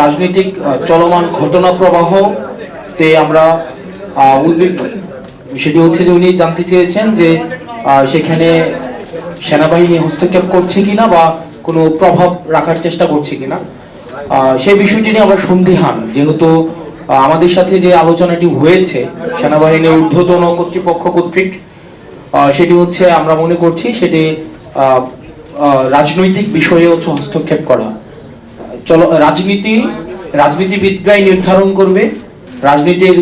রাজনৈতিক চলমান ঘটনা প্রবাহতে আমরা উদ্বিগ্ন। সেটি হচ্ছে যে উনি জানতে চেয়েছেন যে সেখানে সেনাবাহিনী হস্তক্ষেপ করছে কিনা বা কোনো প্রভাব রাখার চেষ্টা করছে কিনা। সেই বিষয়টি নিয়ে আমরা সন্দিহান, যেহেতু আমাদের সাথে যে আলোচনাটি হয়েছে সেনাবাহিনীর ঊর্ধ্বতন কর্তৃপক্ষ কর্তৃক, সেটি হচ্ছে আমরা মনে করছি সেটি রাজনৈতিক বিষয়ে হচ্ছে হস্তক্ষেপ করা। রাজনীতিবিদরাই নির্ধারণ করবে রাজনীতির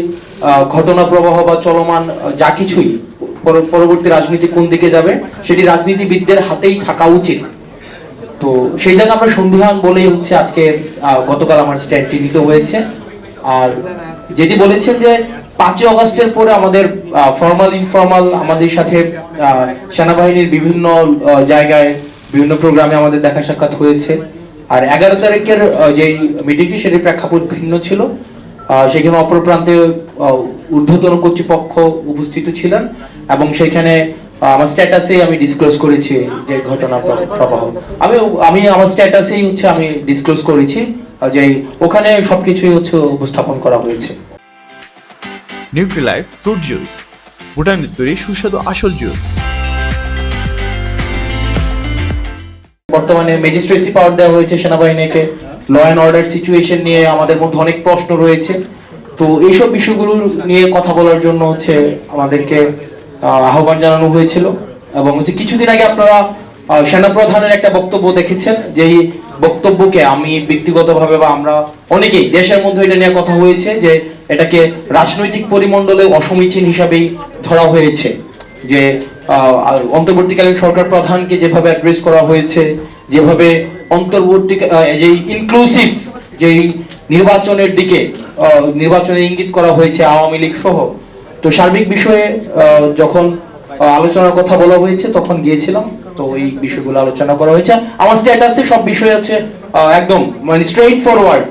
ঘটনা প্রবাহ বা চলমান যা কিছুই পরবর্তী রাজনীতি কোন দিকে যাবে সেটি রাজনীতিবিদদের হাতেই থাকা উচিত। তো সেই জায়গায় আমরা সন্দিহান বলেই হচ্ছে আজকে গতকাল আমার স্ট্যান্ডটি নিতে হয়েছে। আর যেটি বলেছেন যে 5ই অগাস্টের পরে আমাদের ফর্মাল ইনফর্মাল আমাদের সাথে সেনাবাহিনীর বিভিন্ন জায়গায় বিভিন্ন প্রোগ্রামে আমাদের দেখা সাক্ষাৎ হয়েছে। আর 11 তারিখের যে মিটিংটি সেটির প্রেক্ষাপট ভিন্ন ছিল। সেখানে অপর প্রান্তে ঊর্ধ্বতন কর্তৃপক্ষ উপস্থিত ছিলেন এবং সেখানে আমার স্ট্যাটাসেই আমি ডিসক্লোজ করেছি যে ঘটনা প্রবাহ আমি আমার স্ট্যাটাসেই হচ্ছে আমি ডিসক্লোজ করেছি যে ওখানে সবকিছুই হচ্ছে উপস্থাপন করা হয়েছে। নিউট্রিলাইফ ফ্রুট জুস, ভুটানের তৈরি সুস্বাদু আসল জুস। বর্তমানে ম্যাজিস্ট্রেসি পাওয়ার দেওয়া হয়েছে সেনাবাহিনীকে। ল অ্যান্ড অর্ডার সিচুয়েশন নিয়ে আমাদের মধ্যে অনেক প্রশ্ন রয়েছে। তো এইসব বিষয়গুলো নিয়ে কথা বলার জন্য হচ্ছে আমাদেরকে আহ্বান জানানো হয়েছিল। এবং হচ্ছে কিছুদিন আগে আপনারা সেনাপ্রধানের একটা বক্তব্য দেখেছেন, যেই বক্তব্যকে আমি ব্যক্তিগতভাবে বা আমরা অনেকেই দেশের মধ্যে এটা নিয়ে কথা হয়েছে যে এটাকে রাজনৈতিক পরিমণ্ডলে অসমীচীন হিসাবেই ধরা হয়েছে। যে অন্তর্বর্তীকালীন সরকার প্রধানকে যেভাবে অ্যাড্রেস করা হয়েছে, যেভাবে অন্তর্বর্তী যে ইনক্লুসিভ যেই নির্বাচনের দিকে নির্বাচনের ইঙ্গিত করা হয়েছে আওয়ামী লীগ সহ, তো সার্বিক বিষয়ে যখন আলোচনার কথা বলা হয়েছে তখন গিয়েছিলাম। তো এই বিষয়গুলো আলোচনা করা হয়েছে। আমার স্ট্যাটাসে সব বিষয় হচ্ছে একদম মানে স্ট্রেইট ফরওয়ার্ড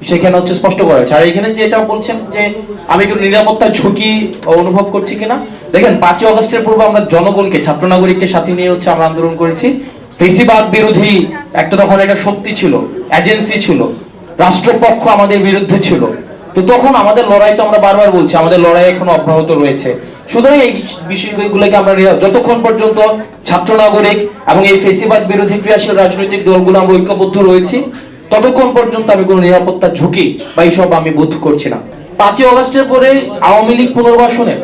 সেখানে হচ্ছে স্পষ্ট করা হয়েছে। আর এখানে যেটা বলছেন যে আমি কোনো নিরাপত্তার ঝুঁকি অনুভব করছি কিনা, দেখেন 5ই অগাস্টের পূর্বে আমরা জনগণকে ছাত্র নাগরিককে সাথে নিয়ে হচ্ছে আমরা আন্দোলন করেছি। ফেসিবাদ বিরোধী একটা তখন একটা শক্তি ছিল, এজেন্সি ছিল, রাষ্ট্রপক্ষ আমাদের বিরুদ্ধে ছিল। তো তখন আমাদের লড়াই তো আমরা বারবার বলছি আমাদের লড়াই এখনো অব্যাহত রয়েছে। সুতরাং এই বিষয়গুলোকে আমরা যতক্ষণ পর্যন্ত ছাত্র নাগরিক এবং এই ফেসিবাদ বিরোধী ক্রিয়াশীল রাজনৈতিক দলগুলো আমরা ঐক্যবদ্ধ রয়েছি ততক্ষণ পর্যন্ত আমি কোনো নিরাপত্তার ঝুঁকি বা এইসব আমি বোধ করছি না। 5ই অগাস্টের পরে আওয়ামী লীগ পুনর্বাসনে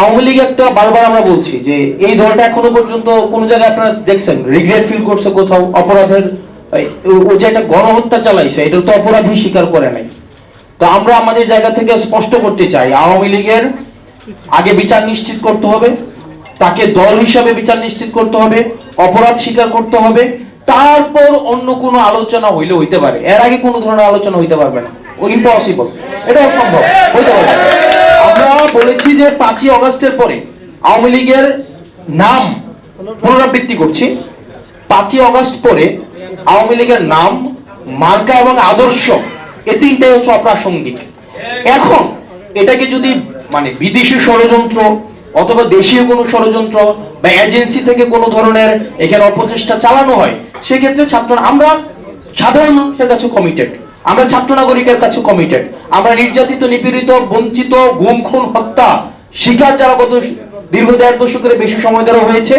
আওয়ামী লীগ একটা বারবার আমরা বলছি যে এই দলটা এখনো পর্যন্ত কোন জায়গায় আপনারা দেখছেন রিগ্রেট ফিল করছে কোথাও অপরাধের ও যে একটা গণহত্যা চালাইছে এটা তো অপরাধী স্বীকার করে নাই। তো আমরা আমাদের জায়গা থেকে স্পষ্ট করতে চাই আওয়ামী লীগের আগে বিচার নিশ্চিত করতে হবে, তাকে দল হিসাবে বিচার নিশ্চিত করতে হবে, অপরাধ স্বীকার করতে হবে, তারপর অন্য কোনো আলোচনা হইলে হইতে পারে। এর আগে কোনো ধরনের আলোচনা হইতে পারবে না, ও ইম্পসিবল, এটা অসম্ভব হইতে পারবে। আমরা বলেছি যে 5ই অগাস্টের পরে আওয়ামী লীগের নাম পুনরাবৃত্তি করছি। 5ই অগাস্ট পরে আওয়ামী লীগের নাম, মার্কা এবং আদর্শ এই তিনটাই হচ্ছে অপ্রাসঙ্গিক। এখন এটাকে যদি মানে বিদেশি ষড়যন্ত্র অথবা দেশীয় কোনো ষড়যন্ত্র বা এজেন্সি থেকে কোনো ধরনের এখানে অপচেষ্টা চালানো হয়, সেক্ষেত্রে আমরা সাধারণ মানুষের কাছে কমিটেড, আমরা ছাত্র নাগরিকের কাছে কমিটেড। আমরা নির্যাতিত, নিপীড়িত, বঞ্চিত, গুম খুন হত্যা শিকার যারা গত দীর্ঘ 1.5 দশকের বেশি সময় ধরে হয়েছে,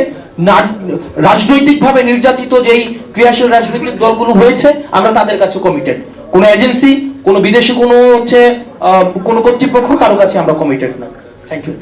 রাজনৈতিকভাবে নির্যাতিত যেই ক্রিয়াশীল রাজনৈতিক দলগুলো হয়েছে, আমরা তাদের কাছে কমিটেড। কোনো এজেন্সি, কোনো বিদেশি কোনো হচ্ছে কোনো কর্তৃপক্ষ কারো কাছে আমরা কমিটেড না। Thank you.